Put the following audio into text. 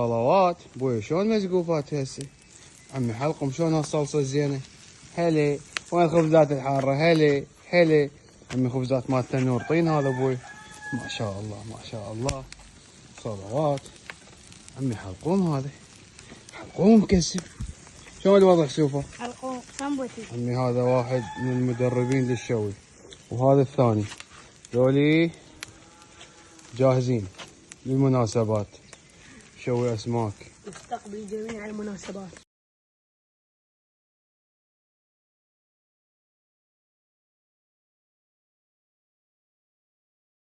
صلوات بوي شلون مزقوفات هسه. عمي حلقم شلون هالصلصه الزينه. هلا وين الخبزات الحاره. هلا هلا عمي خبزات مال تنور طين هذا بوي. ما شاء الله ما شاء الله صلوات. عمي حلقوم هذا حلقوم مكسب. شلون الوضع شوفه حلقوم سمبوتي. عمي هذا واحد من المدربين للشوي وهذا الثاني. ذولي جاهزين للمناسبات. شوي اسماك نستقبل جميع المناسبات.